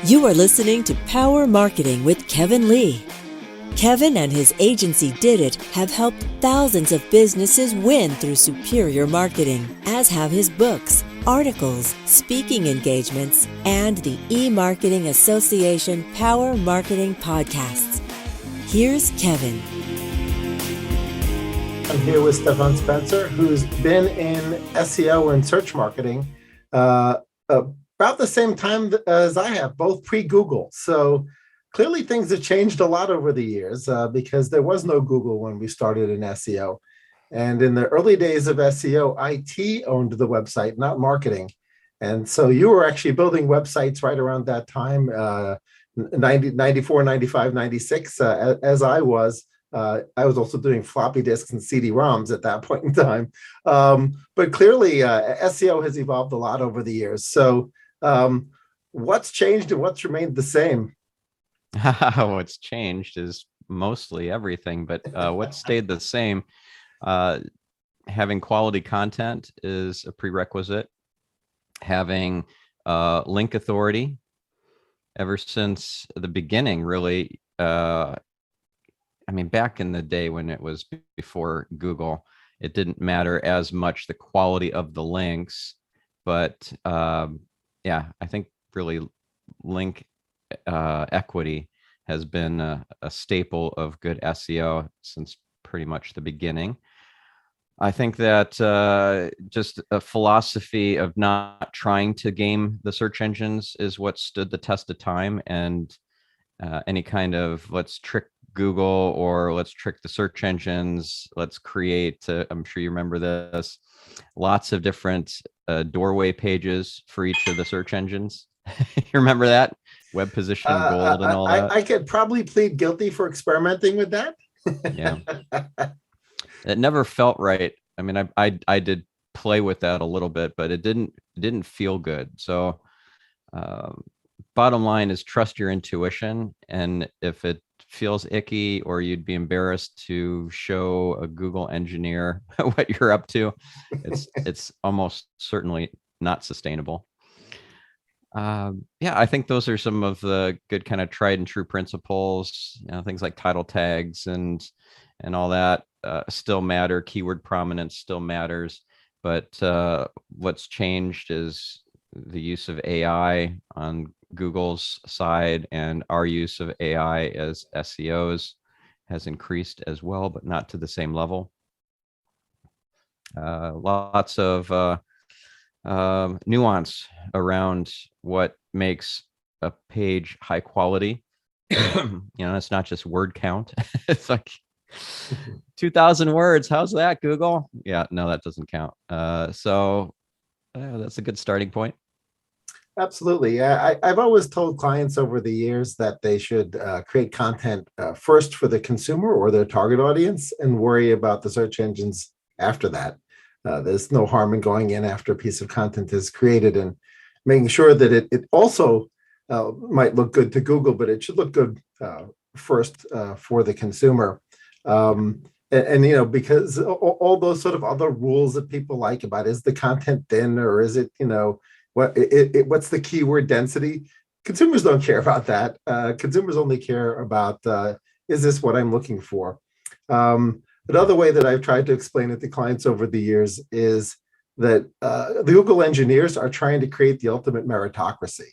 You are listening to Power Marketing with Kevin Lee. Kevin and his agency Did It have helped thousands of businesses win through superior marketing, as have his books, articles, speaking engagements, and the E-Marketing Association Power Marketing podcasts. Here's Kevin. I'm here with Stephan Spencer, who's been in SEO and search marketing about the same time as I have, both pre-Google. So clearly things have changed a lot over the years because there was no Google when we started in SEO. And in the early days of SEO, IT owned the website, not marketing. And so you were actually building websites right around that time, 94, 95, 96, as I was. I was also doing floppy disks and CD-ROMs at that point in time. But clearly, SEO has evolved a lot over the years. So what's changed and what's remained the same? What's changed is mostly everything, but what stayed the same, having quality content is a prerequisite. Having link authority ever since the beginning, really. Back in the day when it was before Google, it didn't matter as much the quality of the links, but I think really link equity has been a staple of good SEO since pretty much the beginning. I think that just a philosophy of not trying to game the search engines is what stood the test of time, and any kind of let's trick Google or let's trick the search engines, let's create, I'm sure you remember this, lots of different doorway pages for each of the search engines. You remember that? Web position gold and all that? I could probably plead guilty for experimenting with that. Yeah. It never felt right. I mean, I did play with that a little bit, but it didn't feel good. So bottom line is trust your intuition. And if it feels icky or you'd be embarrassed to show a Google engineer what you're up to, it's almost certainly not sustainable. I think those are some of the good kind of tried and true principles. Things like title tags and all that still matter. Keyword prominence still matters, but what's changed is the use of AI on Google's side, and our use of AI as SEOs has increased as well, but not to the same level. Lots of nuance around what makes a page high quality. It's not just word count. It's like 2,000 words. How's that, Google? Yeah, no, that doesn't count. So that's a good starting point. Absolutely. I've always told clients over the years that they should create content first for the consumer or their target audience and worry about the search engines after that. There's no harm in going in after a piece of content is created and making sure that it also might look good to Google, but it should look good first for the consumer. Because all those sort of other rules that people like about, is the content thin or is it, what's the keyword density? Consumers don't care about that. Consumers only care about, is this what I'm looking for? Another way that I've tried to explain it to clients over the years is that the Google engineers are trying to create the ultimate meritocracy,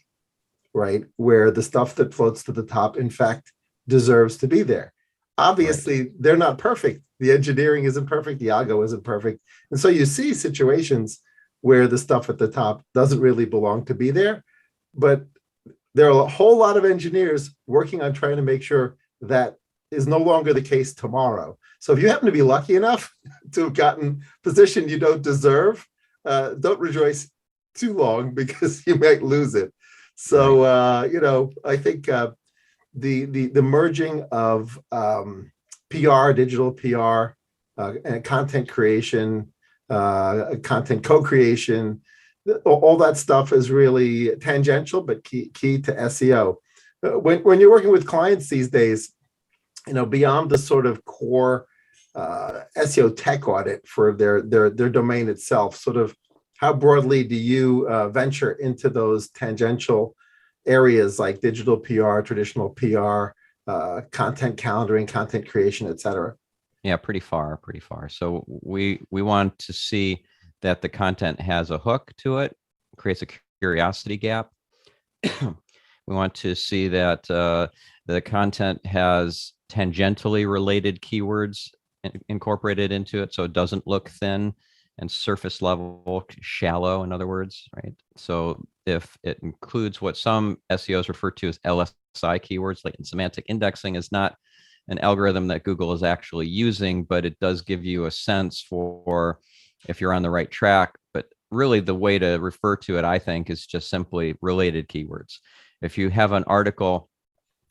right? Where the stuff that floats to the top, in fact, deserves to be there. Obviously, right. They're not perfect. The engineering isn't perfect. The algo isn't perfect. And so you see situations where the stuff at the top doesn't really belong to be there. But there are a whole lot of engineers working on trying to make sure that is no longer the case tomorrow. So if you happen to be lucky enough to have gotten position you don't deserve, don't rejoice too long because you might lose it. So, I think the merging of PR, digital PR, and content creation, content co-creation, all that stuff is really tangential, but key to SEO. When you're working with clients these days, beyond the sort of core SEO tech audit for their domain itself, sort of how broadly do you venture into those tangential areas like digital PR, traditional PR, content calendaring, content creation, et cetera? Yeah, pretty far, pretty far. So we want to see that the content has a hook to it, creates a curiosity gap. We want to see that the content has tangentially related keywords incorporated into it, so it doesn't look thin and surface level, shallow, in other words, right? So if it includes what some SEOs refer to as LSI keywords, latent semantic indexing is not an algorithm that Google is actually using, but it does give you a sense for if you're on the right track. But really the way to refer to it, I think, is just simply related keywords. If you have an article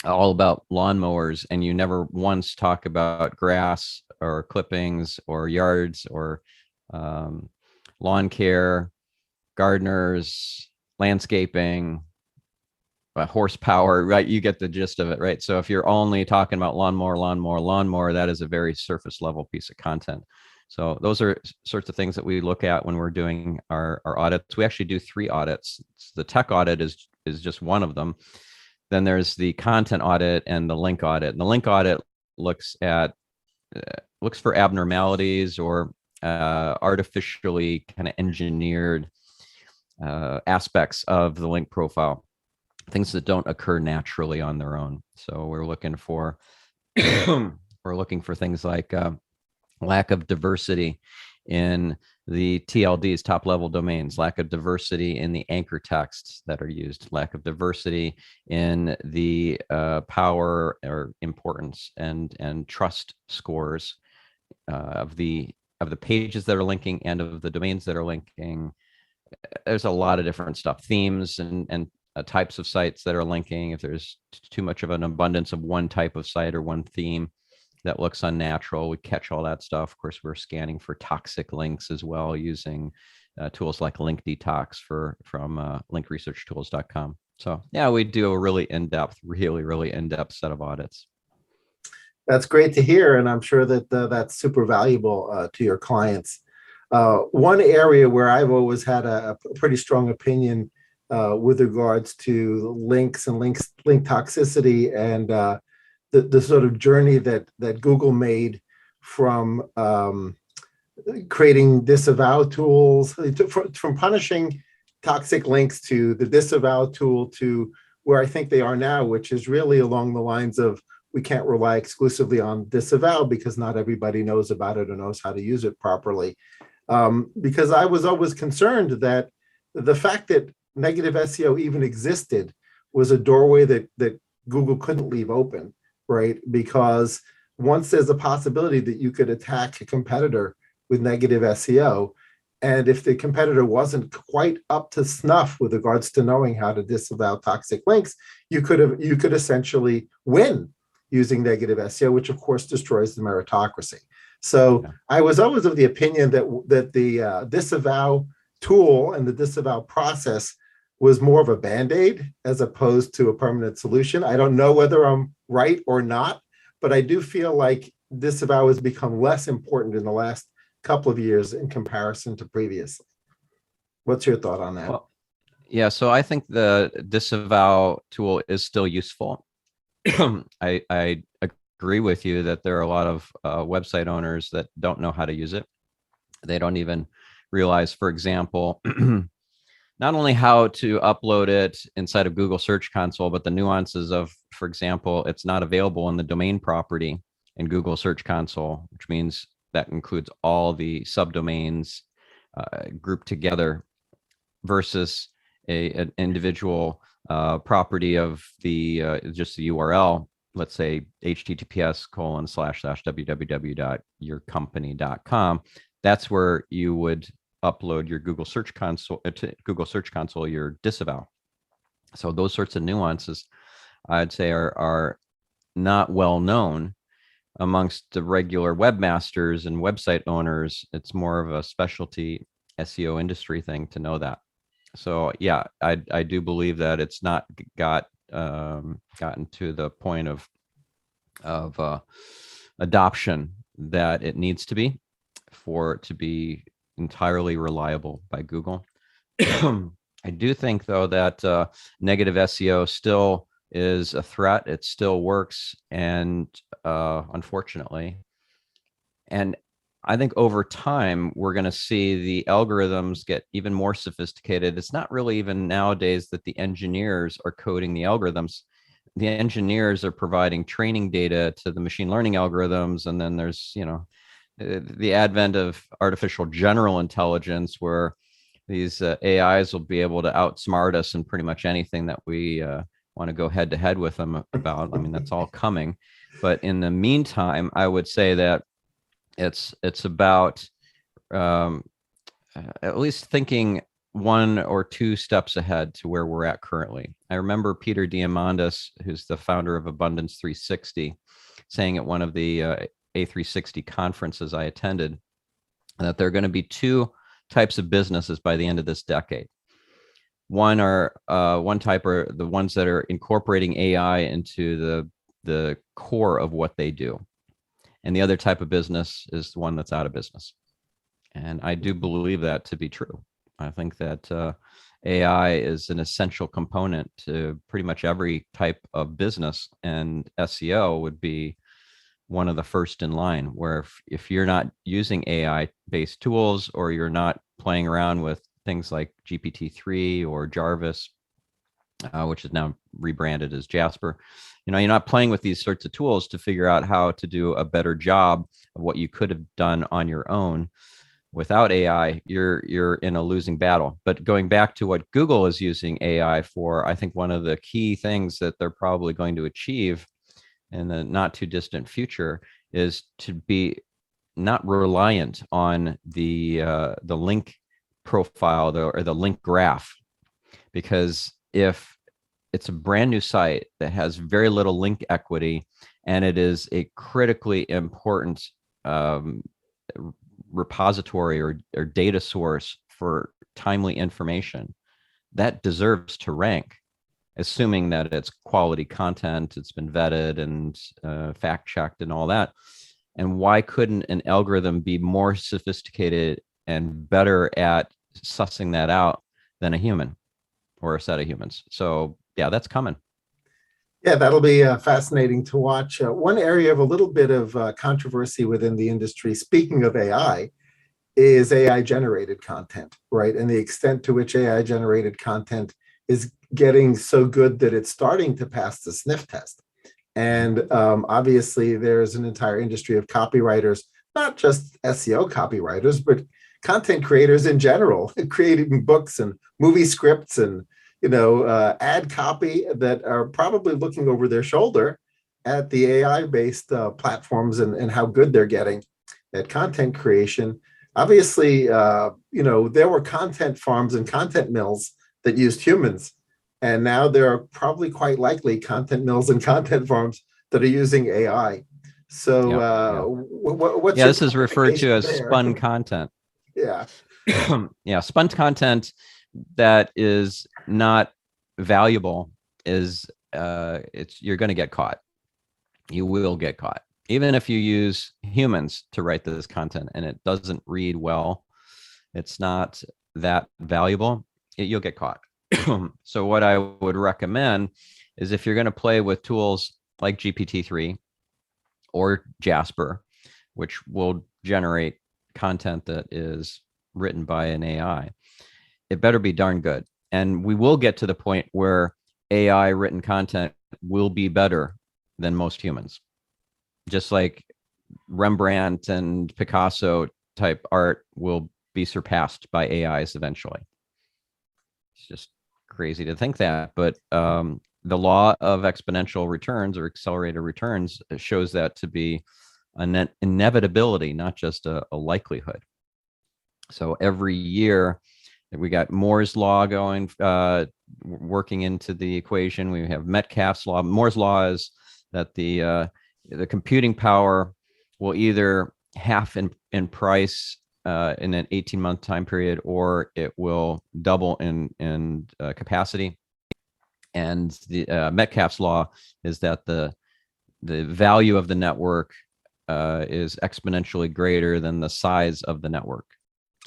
all about lawnmowers and you never once talk about grass or clippings or yards or lawn care, gardeners, landscaping, horsepower, right? You get the gist of it, right? So if you're only talking about lawnmower, that is a very surface level piece of content. So those are sorts of things that we look at when we're doing our audits. We actually do 3 audits. The tech audit is just one of them. Then there's the content audit and the link audit. And the link audit looks for abnormalities or artificially kind of engineered aspects of the link profile, things that don't occur naturally on their own. So we're looking for things like lack of diversity in the TLDs, top level domains, lack of diversity in the anchor texts that are used, lack of diversity in the power or importance and trust scores of the pages that are linking and of the domains that are linking. There's a lot of different stuff, themes and types of sites that are linking. If there's too much of an abundance of one type of site or one theme that looks unnatural, we catch all that stuff. Of course, we're scanning for toxic links as well using tools like Link Detox from linkresearchtools.com. So yeah, we do a really in-depth set of audits. That's great to hear, and I'm sure that that's super valuable to your clients. One area where I've always had a pretty strong opinion with regards to links and link toxicity and the sort of journey that Google made from creating disavow tools, from punishing toxic links to the disavow tool to where I think they are now, which is really along the lines of we can't rely exclusively on disavow because not everybody knows about it or knows how to use it properly. Because I was always concerned that the fact that negative SEO even existed was a doorway that Google couldn't leave open, right? Because once there's a possibility that you could attack a competitor with negative SEO, and if the competitor wasn't quite up to snuff with regards to knowing how to disavow toxic links, you could essentially win using negative SEO, which of course destroys the meritocracy. So yeah. I was always of the opinion that the disavow tool and the disavow process was more of a Band-Aid as opposed to a permanent solution. I don't know whether I'm right or not, but I do feel like disavow has become less important in the last couple of years in comparison to previously. What's your thought on that? Well, yeah, so I think the disavow tool is still useful. I agree with you that there are a lot of website owners that don't know how to use it. They don't even realize, for example, not only how to upload it inside of Google Search Console, but the nuances of, for example, it's not available in the domain property in Google Search Console, which means that includes all the subdomains grouped together versus an individual property of the just the URL, let's say https://www.yourcompany.com. That's where you would upload your Google Search Console your disavow. So those sorts of nuances, I'd say, are not well known amongst the regular webmasters and website owners. It's more of a specialty SEO industry thing to know that. So yeah, I do believe that it's not gotten to the point of adoption that it needs to be for it to be entirely reliable by Google. I do think, though, that negative SEO still is a threat. It still works, and unfortunately, and I think over time we're going to see the algorithms get even more sophisticated. It's not really even nowadays that the engineers are coding the algorithms. The engineers are providing training data to the machine learning algorithms, and then there's the advent of artificial general intelligence, where these AIs will be able to outsmart us in pretty much anything that we want to go head to head with them about. I mean, that's all coming. But in the meantime, I would say that it's about um, at least thinking one or two steps ahead to where we're at currently. I remember Peter Diamandis, who's the founder of Abundance 360, saying at one of the A360 conferences I attended that there are going to be two types of businesses by the end of this decade. One type are the ones that are incorporating AI into the core of what they do. And the other type of business is the one that's out of business. And I do believe that to be true. I think that AI is an essential component to pretty much every type of business, and SEO would be one of the first in line, where if you're not using AI-based tools, or you're not playing around with things like GPT-3 or Jarvis, which is now rebranded as Jasper, you're not playing with these sorts of tools to figure out how to do a better job of what you could have done on your own. Without AI, you're in a losing battle. But going back to what Google is using AI for, I think one of the key things that they're probably going to achieve in the not too distant future is to be not reliant on the link profile or the link graph. Because if it's a brand new site that has very little link equity, and it is a critically important repository or data source for timely information, that deserves to rank, assuming that it's quality content, it's been vetted and fact checked and all that. And why couldn't an algorithm be more sophisticated and better at sussing that out than a human or a set of humans? So yeah, that's coming. Yeah, that'll be fascinating to watch. One area of a little bit of controversy within the industry, speaking of AI, is AI generated content, right? And the extent to which AI generated content is getting so good that it's starting to pass the sniff test. And obviously, there's an entire industry of copywriters, not just SEO copywriters, but content creators in general, creating books and movie scripts and ad copy, that are probably looking over their shoulder at the AI-based platforms and how good they're getting at content creation. Obviously, there were content farms and content mills that used humans, and now there are probably quite likely content mills and content farms that are using AI. So, what's yeah, your this is referred to as there? spun content. Yeah. Yeah, spun content that is not valuable is you're going to get caught. You will get caught, even if you use humans to write this content and it doesn't read well. It's not that valuable. You'll get caught. So what I would recommend is, if you're going to play with tools like GPT-3 or Jasper, which will generate content that is written by an AI, it better be darn good. And we will get to the point where AI written content will be better than most humans. Just like Rembrandt and Picasso type art will be surpassed by AIs eventually. It's just crazy to think that, but the law of exponential returns or accelerated returns shows that to be an inevitability, not just a likelihood. So every year we got Moore's law going, working into the equation. We have Metcalfe's law. Moore's law is that the computing power will either half in price in an 18-month time period, or it will double in capacity. And the Metcalfe's law is that the value of the network is exponentially greater than the size of the network.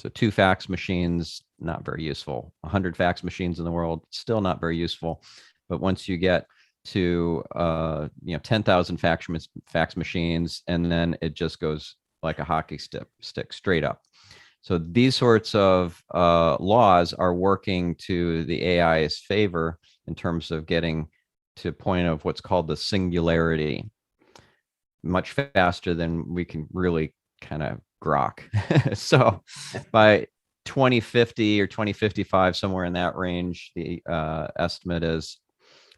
So two fax machines not very useful. 100 fax machines in the world, still not very useful. But once you get to 10,000 fax machines, and then it just goes like a hockey stick straight up. So these sorts of laws are working to the AI's favor in terms of getting to a point of what's called the singularity, much faster than we can really kind of grok. So by 2050 or 2055, somewhere in that range, the estimate is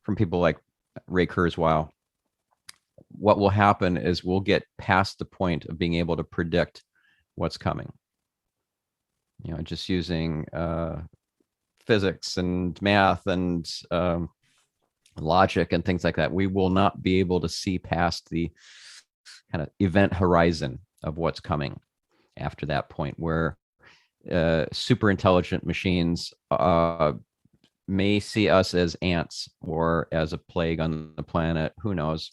from people like Ray Kurzweil, what will happen is we'll get past the point of being able to predict what's coming. Just using physics and math and logic and things like that. We will not be able to see past the kind of event horizon of what's coming after that point, where super intelligent machines may see us as ants or as a plague on the planet. Who knows?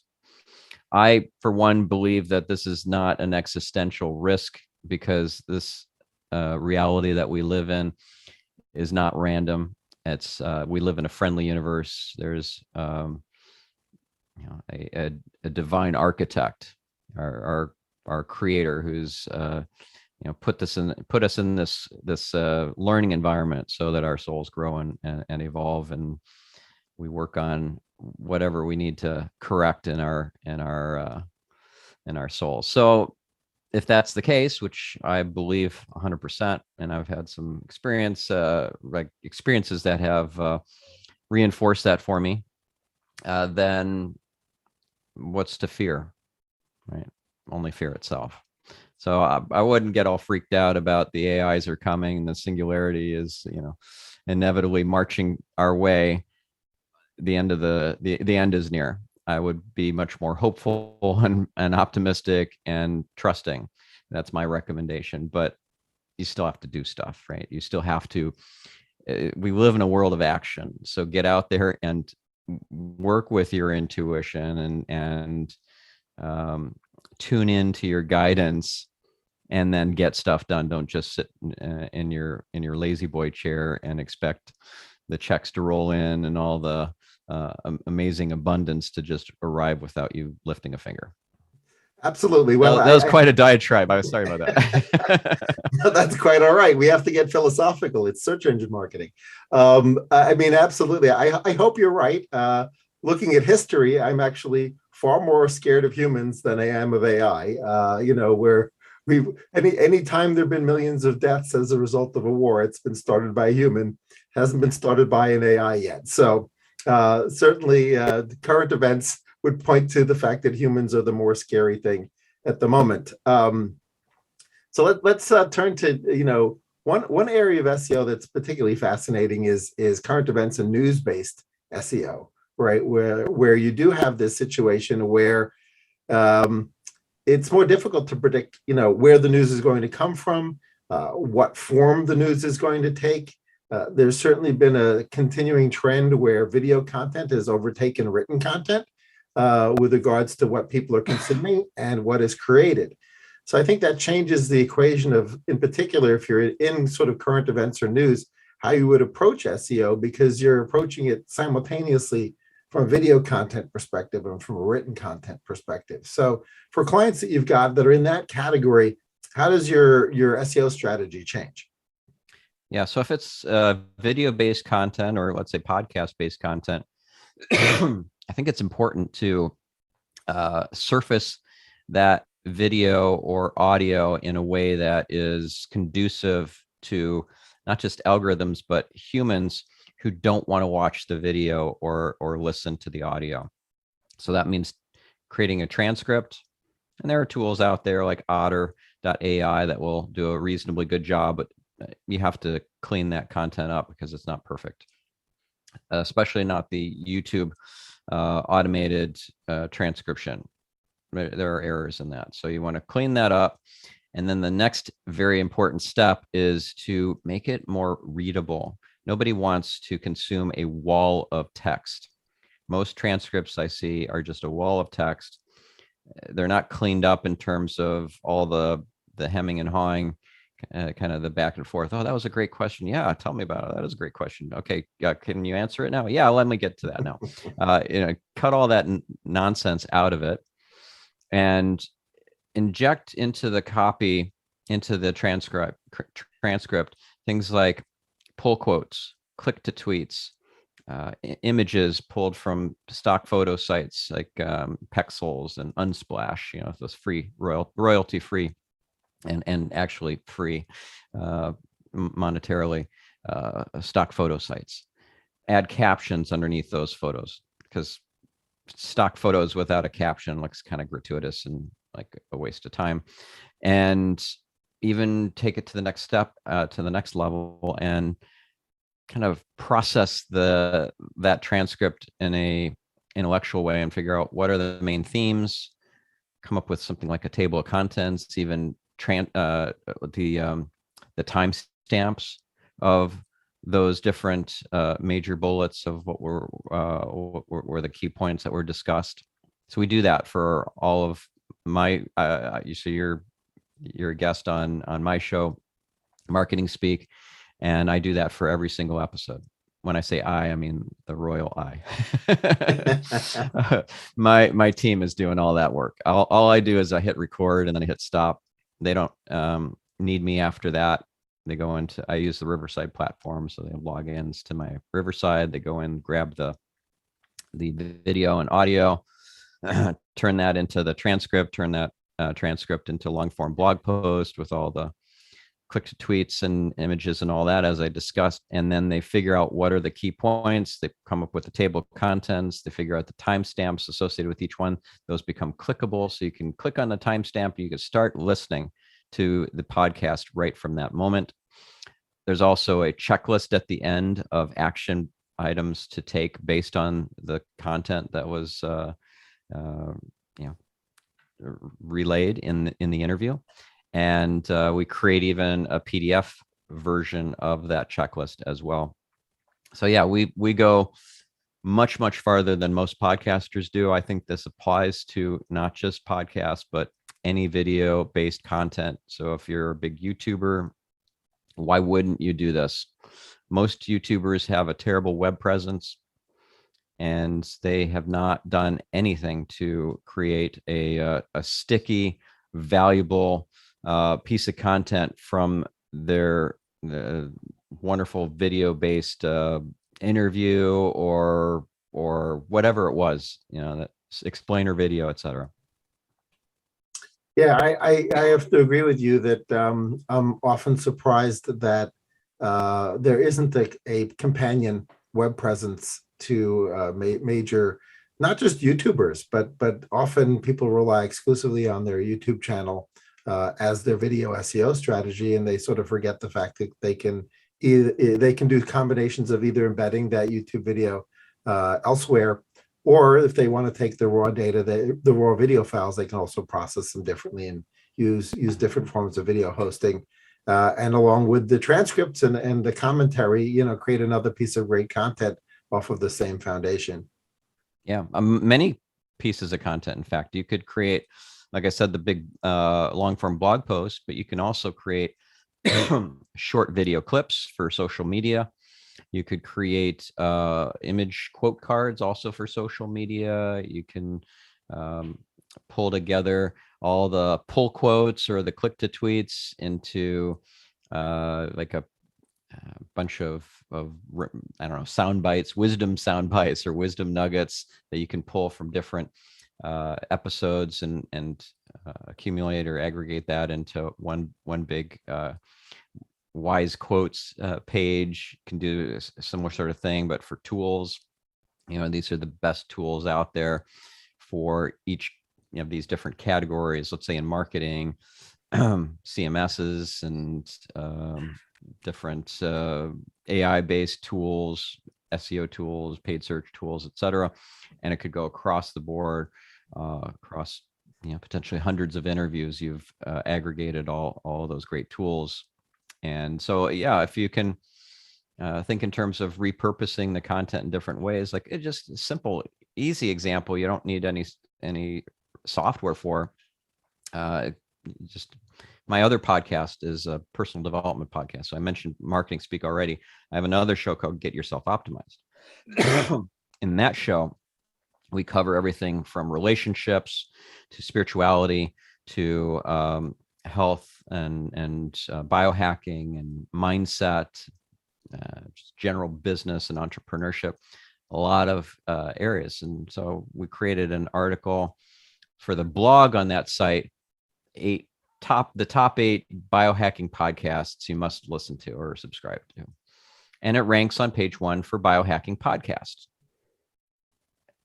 I, for one, believe that this is not an existential risk, because this reality that we live in is not random. It's we live in a friendly universe. There's a divine architect, our creator, who's put us in this learning environment so that our souls grow and evolve, and we work on whatever we need to correct in our souls. So if that's the case, which I believe 100%, and I've had some experiences that have reinforced that for me, then what's to fear, right? Only fear itself. So I wouldn't get all freaked out about the AIs are coming, the singularity is, inevitably marching our way. The end of the end is near. I would be much more hopeful and optimistic and trusting. That's my recommendation. But you still have to do stuff, right? You still have to. We live in a world of action, so get out there and work with your intuition and tune into your guidance, and then get stuff done. Don't just sit in your lazy boy chair and expect the checks to roll in and all the amazing abundance to just arrive without you lifting a finger. Absolutely. Well, that was quite a diatribe. I was sorry about that. No, that's quite all right. We have to get philosophical. It's search engine marketing. Absolutely. I hope you're right. Looking at history, I'm actually far more scared of humans than I am of AI. Where any time there've been millions of deaths as a result of a war, it's been started by a human, hasn't been started by an AI yet. So certainly current events would point to the fact that humans are the more scary thing at the moment. So let's turn to, one area of SEO that's particularly fascinating is current events and news-based SEO, right? Where you do have this situation where it's more difficult to predict, where the news is going to come from, what form the news is going to take. There's certainly been a continuing trend where video content has overtaken written content with regards to what people are consuming and what is created. So I think that changes the equation of, in particular, if you're in sort of current events or news, how you would approach SEO, because you're approaching it simultaneously from a video content perspective and from a written content perspective. So for clients that you've got that are in that category, how does your SEO strategy change? Yeah, so if it's video-based content, or let's say podcast-based content, I think it's important to surface that video or audio in a way that is conducive to not just algorithms, but humans who don't want to watch the video or listen to the audio. So that means creating a transcript. And there are tools out there like otter.ai that will do a reasonably good job, but you have to clean that content up because it's not perfect, especially not the YouTube automated transcription. There are errors in that. So you want to clean that up. And then the next very important step is to make it more readable. Nobody wants to consume a wall of text. Most transcripts I see are just a wall of text. They're not cleaned up in terms of all the hemming and hawing. kind of the back and forth. Oh, that was a great question. Yeah, tell me about it. That was a great question. Okay, can you answer it now? Yeah, let me get to that now. Cut all that nonsense out of it and inject into the copy, into the transcript, things like pull quotes, click to tweets, images pulled from stock photo sites like Pexels and Unsplash, those free royalty free and actually free monetarily stock photo sites. Add captions underneath those photos, because stock photos without a caption looks kind of gratuitous and like a waste of time. And even take it to the next step, to the next level, and kind of process that transcript in a intellectual way and figure out what are the main themes, come up with something like a table of contents, even the timestamps of those different major bullets of what were the key points that were discussed. So we do that for all of my. So you're a guest on my show, Marketing Speak, and I do that for every single episode. When I say I mean the royal I. My team is doing all that work. All I do is I hit record and then I hit stop. They don't need me after that. They go into, I use the Riverside platform, so they have logins to my Riverside. They go in, grab the video and audio, turn that into the transcript, turn that transcript into long form blog post with all the click to tweets and images and all that, as I discussed. And then they figure out what are the key points. They come up with the table of contents. They figure out the timestamps associated with each one. Those become clickable. So you can click on the timestamp. You can start listening to the podcast right from that moment. There's also a checklist at the end of action items to take based on the content that was relayed in the interview. And we create even a PDF version of that checklist as well. So yeah, we go much, much farther than most podcasters do. I think this applies to not just podcasts, but any video-based content. So if you're a big YouTuber, why wouldn't you do this? Most YouTubers have a terrible web presence, and they have not done anything to create a sticky, valuable piece of content from their wonderful video-based interview or whatever it was, that explainer video, etc. Yeah, I have to agree with you that I'm often surprised that there isn't a companion web presence to major, not just YouTubers, but often people rely exclusively on their YouTube channel as their video SEO strategy, and they sort of forget the fact that they can do combinations of either embedding that YouTube video elsewhere, or if they want to take the raw data, the raw video files, they can also process them differently and use different forms of video hosting. And along with the transcripts and the commentary, create another piece of great content off of the same foundation. Yeah, many pieces of content. In fact, you could create, like I said, the big long form blog post, but you can also create short video clips for social media. You could create image quote cards also for social media. You can pull together all the pull quotes or the click to tweets into like a bunch of I don't know, sound bites, wisdom sound bites or wisdom nuggets that you can pull from different episodes and accumulate or aggregate that into one big wise quotes page. Can do a similar sort of thing, but for tools. These are the best tools out there for each these different categories. Let's say in marketing, CMSs and different AI-based tools, SEO tools, paid search tools, etc. And it could go across the board, across potentially hundreds of interviews. You've aggregated all of those great tools. And so, yeah, if you can think in terms of repurposing the content in different ways, like it just a simple, easy example, you don't need any software for. Just My other podcast is a personal development podcast. So I mentioned Marketing Speak already. I have another show called Get Yourself Optimized. In that show, we cover everything from relationships to spirituality to health and biohacking and mindset, just general business and entrepreneurship, a lot of areas. And so we created an article for the blog on that site, the top 8 biohacking podcasts you must listen to or subscribe to. And it ranks on page 1 for biohacking podcasts.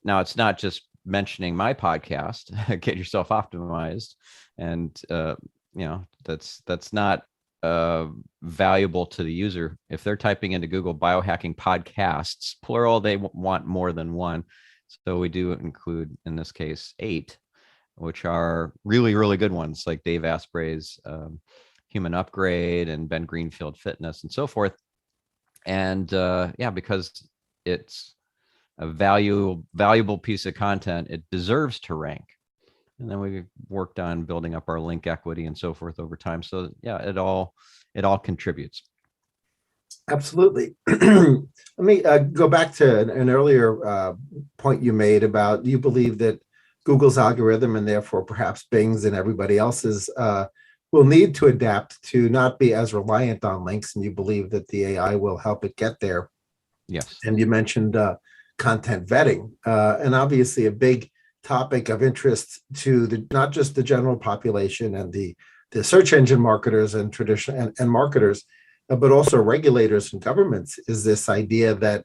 Now, it's not just mentioning my podcast, Get Yourself Optimized, and that's not valuable to the user. If they're typing into Google biohacking podcasts, plural, they want more than one. So we do include, in this case, 8, which are really, really good ones, like Dave Asprey's Human Upgrade and Ben Greenfield Fitness and so forth. And because it's a valuable piece of content, it deserves to rank. And then we worked on building up our link equity and so forth over time. So yeah, it all contributes. Absolutely. Let me go back to an earlier point you made about you believe that Google's algorithm and therefore perhaps Bing's and everybody else's will need to adapt to not be as reliant on links, and you believe that the AI will help it get there. Yes. And you mentioned content vetting, and obviously a big topic of interest to not just the general population and the search engine marketers and traditional and marketers, but also regulators and governments, is this idea that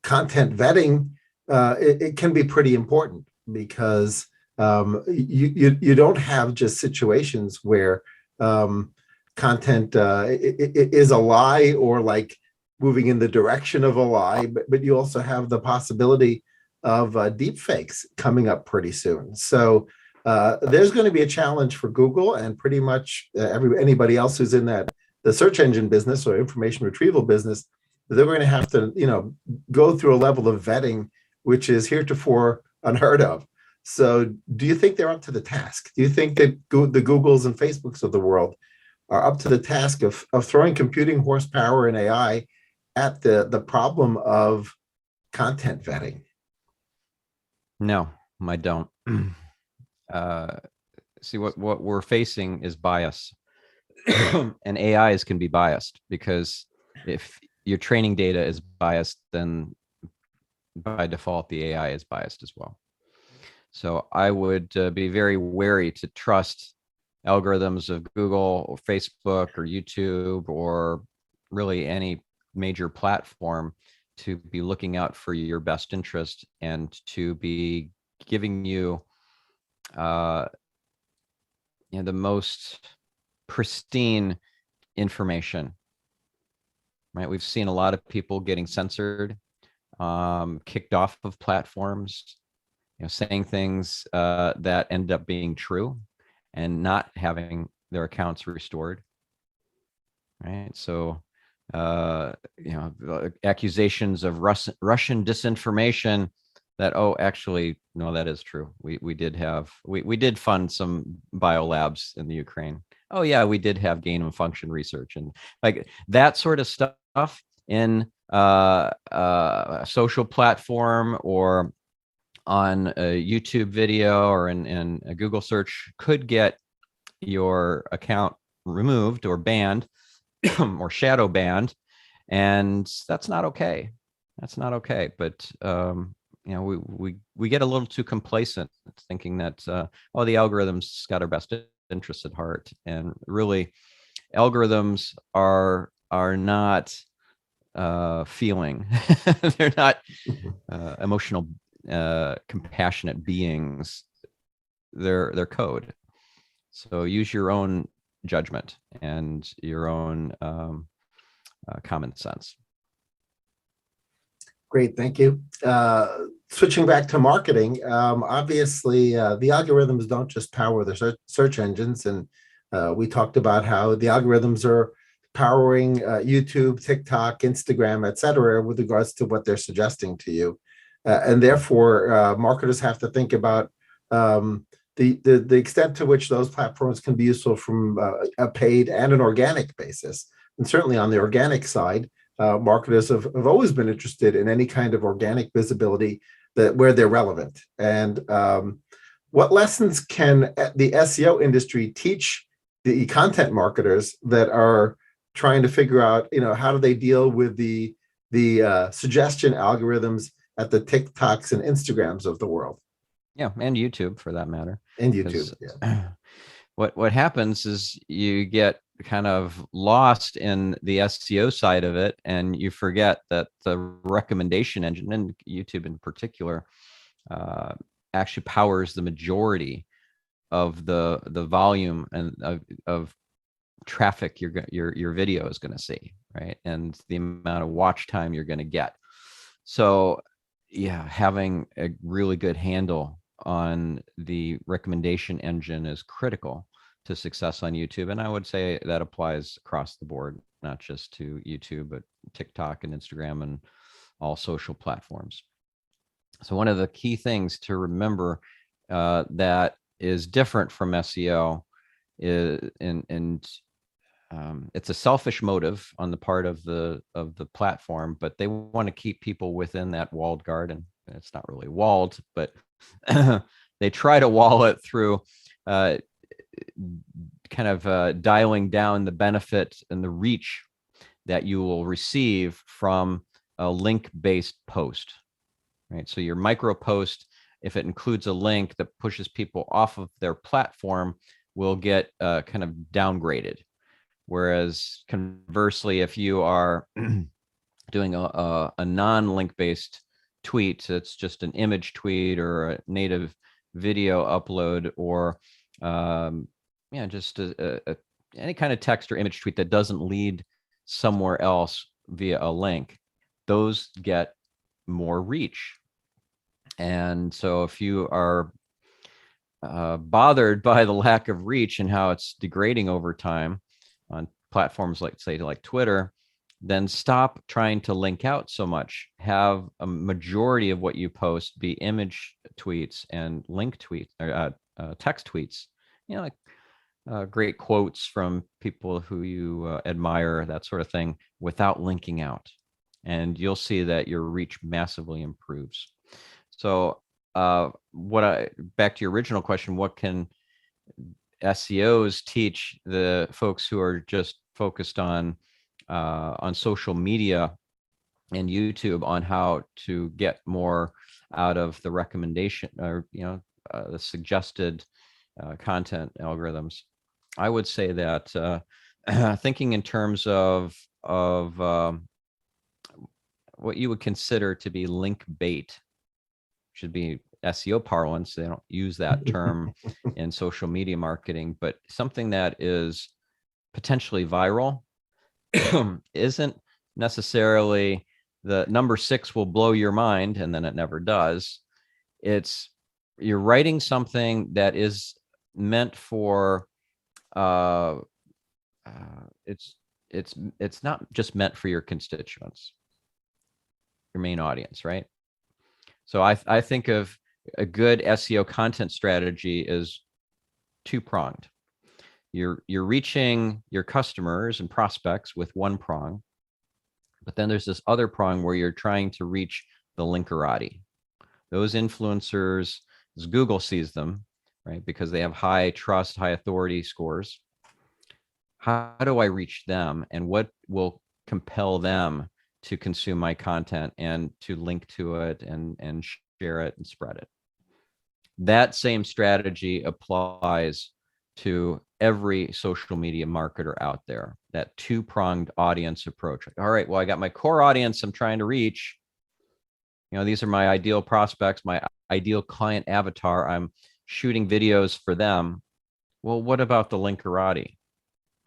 content vetting it can be pretty important, because you don't have just situations where content is a lie or like moving in the direction of a lie, but you also have the possibility of deep fakes coming up pretty soon. So there's going to be a challenge for Google and pretty much anybody else who's in the search engine business or information retrieval business. They're going to have to, go through a level of vetting which is heretofore unheard of. So do you think they're up to the task? Do you think that the Googles and Facebooks of the world are up to the task of throwing computing horsepower and AI at the problem of content vetting? No, I don't. See, what we're facing is bias. And AIs can be biased, because if your training data is biased, then by default, the AI is biased as well. So I would be very wary to trust algorithms of Google or Facebook or YouTube or really any major platform to be looking out for your best interest and to be giving you the most pristine information, right? We've seen a lot of people getting censored, kicked off of platforms, saying things that end up being true and not having their accounts restored, right? So, accusations of Russian disinformation that, actually, no, that is true. We did fund some biolabs in the Ukraine. Oh yeah, we did have gain of function research, and like that sort of stuff in a social platform or on a YouTube video or in a Google search could get your account removed or banned or shadow banned, and that's not okay. That's not okay. But we get a little too complacent, thinking that the algorithms got our best interests at heart, and really, algorithms are not feeling. They're not emotional, compassionate beings. They're code. So use your own judgment and your own common sense. Great, thank you. Switching back to marketing, obviously the algorithms don't just power the search engines, and we talked about how the algorithms are powering YouTube, TikTok, Instagram, et cetera, with regards to what they're suggesting to you. And therefore, marketers have to think about the extent to which those platforms can be useful from a paid and an organic basis. And certainly on the organic side, marketers have always been interested in any kind of organic visibility that where they're relevant. And what lessons can the SEO industry teach the content marketers that are trying to figure out, how do they deal with the suggestion algorithms at the TikToks and Instagrams of the world? Yeah, and YouTube for that matter. And YouTube, yeah. What happens is you get kind of lost in the SEO side of it, and you forget that the recommendation engine, and YouTube in particular, actually powers the majority of the volume and of traffic your video is going to see, right? And the amount of watch time you're going to get. So yeah, having a really good handle on the recommendation engine is critical to success on YouTube. And I would say that applies across the board, not just to YouTube, but TikTok and Instagram and all social platforms. So one of the key things to remember that is different from SEO is, it's a selfish motive on the part of the platform, but they want to keep people within that walled garden. It's not really walled, but they try to wall it through kind of dialing down the benefit and the reach that you will receive from a link-based post, right? So your micro post, if it includes a link that pushes people off of their platform, will get kind of downgraded. Whereas conversely, if you are doing a non-link based tweet, it's just an image tweet or a native video upload, or just any kind of text or image tweet that doesn't lead somewhere else via a link, those get more reach. And so if you are bothered by the lack of reach and how it's degrading over time on platforms like, say, like Twitter, then stop trying to link out so much. Have a majority of what you post be image tweets and link tweets, or text tweets, like great quotes from people who you admire, that sort of thing, without linking out. And you'll see that your reach massively improves. So back to your original question, what can SEOs teach the folks who are just focused on social media and YouTube on how to get more out of the recommendation, or the suggested content algorithms? I would say that thinking in terms of what you would consider to be link bait should be SEO parlance. They don't use that term in social media marketing, but something that is potentially viral isn't necessarily the number 6 will blow your mind, and then it never does. It's you're writing something that is meant for it's not just meant for your constituents, your main audience, right? So I think of a good SEO content strategy is two-pronged. You're reaching your customers and prospects with one prong, but then there's this other prong where you're trying to reach the linkerati. Those influencers, as Google sees them, right, because they have high trust, high authority scores. How do I reach them, and what will compel them to consume my content and to link to it and share it and spread it? That same strategy applies to every social media marketer out there, that two-pronged audience approach. All right, well, I got my core audience I'm trying to reach. These are my ideal prospects, my ideal client avatar. I'm shooting videos for them. Well, what about the linkerati?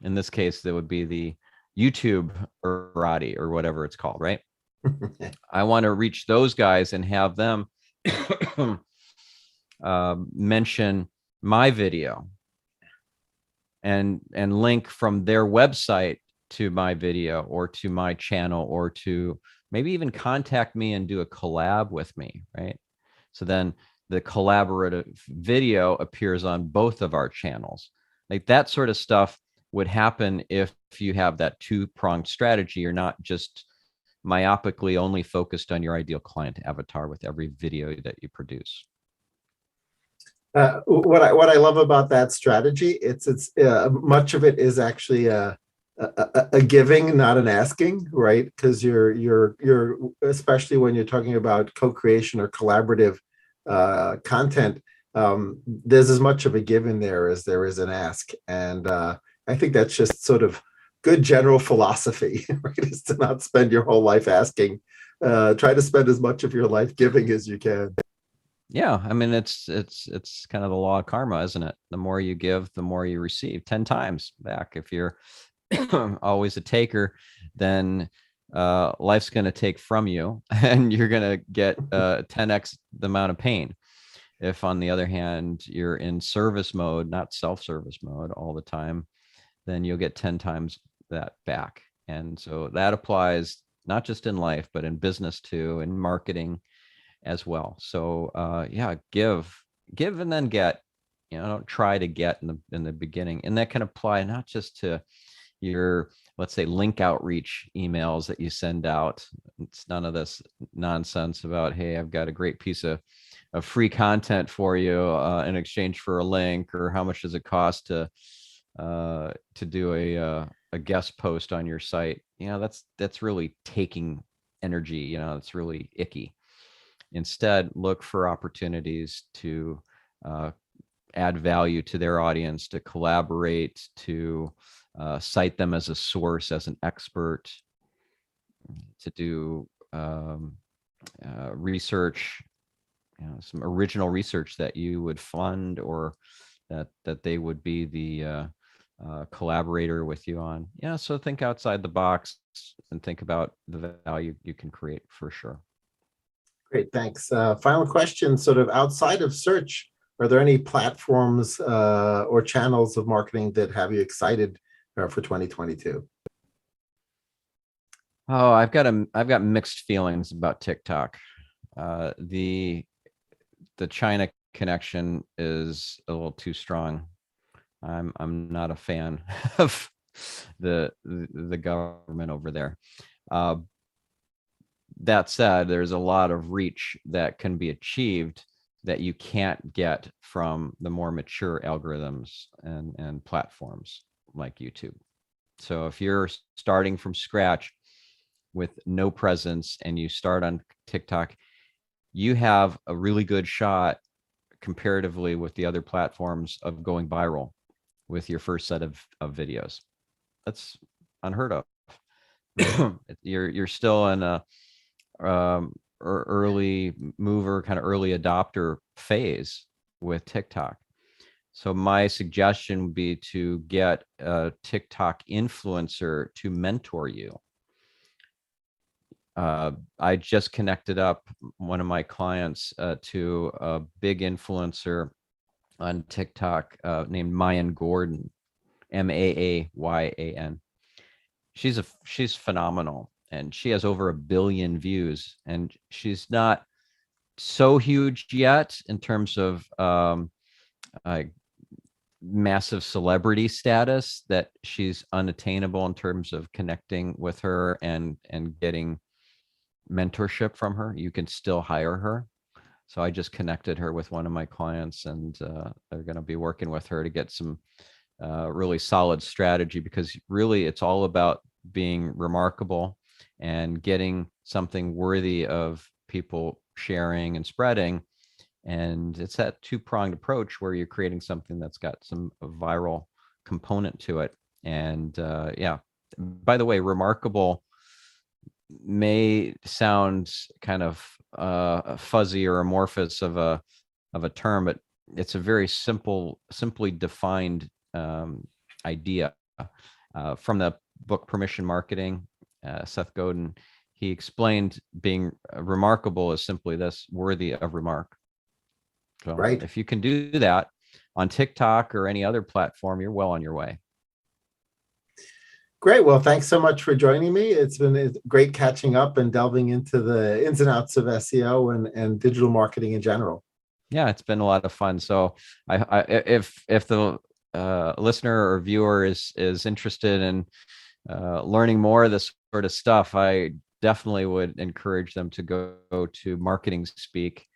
In this case, that would be the YouTube errati or whatever it's called, right? I want to reach those guys and have them mention my video and link from their website to my video or to my channel, or to maybe even contact me and do a collab with me, right? So then the collaborative video appears on both of our channels. Like that sort of stuff would happen if you have that two-pronged strategy. You're not just myopically only focused on your ideal client avatar with every video that you produce. What I love about that strategy, it's much of it is actually a giving, not an asking, right? Because you're especially when you're talking about co-creation or collaborative content, there's as much of a give in there as there is an ask, and I think that's just sort of good general philosophy, right? Is to not spend your whole life asking. Try to spend as much of your life giving as you can. Yeah, I mean, it's kind of the law of karma, isn't it? The more you give, the more you receive 10 times back. If you're always a taker, then life's going to take from you and you're going to get 10x the amount of pain. If, on the other hand, you're in service mode, not self-service mode all the time, then you'll get 10 times that back. And so that applies not just in life, but in business too, in marketing as well. So yeah, give and then get. Don't try to get in the beginning. And that can apply not just to your, let's say, link outreach emails that you send out. It's none of this nonsense about, hey, I've got a great piece of free content for you in exchange for a link, or how much does it cost to do a guest post on your site. That's really taking energy. It's really icky. Instead, look for opportunities to add value to their audience, to collaborate, to cite them as a source, as an expert, to do research, some original research that you would fund, or that they would be the collaborator with you on. So think outside the box and think about the value you can create, for sure. Great, thanks. Final question, sort of outside of search, are there any platforms or channels of marketing that have you excited for 2022? Oh, I've got mixed feelings about TikTok. The China connection is a little too strong. I'm not a fan of the government over there. That said, there's a lot of reach that can be achieved that you can't get from the more mature algorithms and platforms like YouTube. So if you're starting from scratch with no presence and you start on TikTok, you have a really good shot comparatively with the other platforms of going viral with your first set of videos. That's unheard of. You're still in a early mover, kind of early adopter phase with TikTok. So my suggestion would be to get a TikTok influencer to mentor you. I just connected up one of my clients to a big influencer on TikTok named Mayan Gordon, Maayan. She's phenomenal, and she has over 1 billion views, and she's not so huge yet in terms of massive celebrity status that she's unattainable in terms of connecting with her and getting mentorship from her. You can still hire her. So I just connected her with one of my clients, and they're going to be working with her to get some really solid strategy, because really it's all about being remarkable and getting something worthy of people sharing and spreading. And it's that two-pronged approach where you're creating something that's got some viral component to it. And yeah, by the way, remarkable may sound kind of fuzzy or amorphous of a term, but it's a very simply defined idea. From the book Permission Marketing, Seth Godin, he explained being remarkable is simply this: worthy of remark. So Right. if you can do that on TikTok or any other platform, you're well on your way. Great. Well, thanks so much for joining me. It's been great catching up and delving into the ins and outs of SEO and digital marketing in general. Yeah, it's been a lot of fun. So if the listener or viewer is interested in learning more of this sort of stuff, I definitely would encourage them to go to Marketing Speak.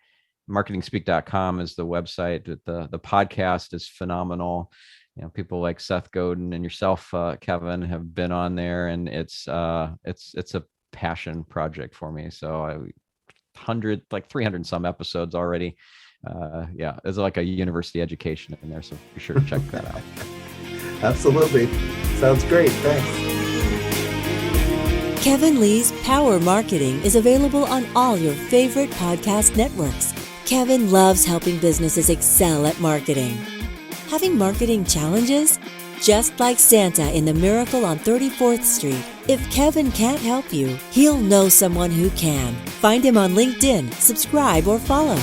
MarketingSpeak.com is the website. The podcast is phenomenal. People like Seth Godin and yourself, Kevin, have been on there, and it's a passion project for me. So 300 some episodes already. Yeah, it's like a university education in there. So be sure to check that out. Absolutely. Sounds great. Thanks. Kevin Lee's Power Marketing is available on all your favorite podcast networks. Kevin loves helping businesses excel at marketing. Having marketing challenges? Just like Santa in the Miracle on 34th Street, if Kevin can't help you, he'll know someone who can. Find him on LinkedIn, subscribe, or follow.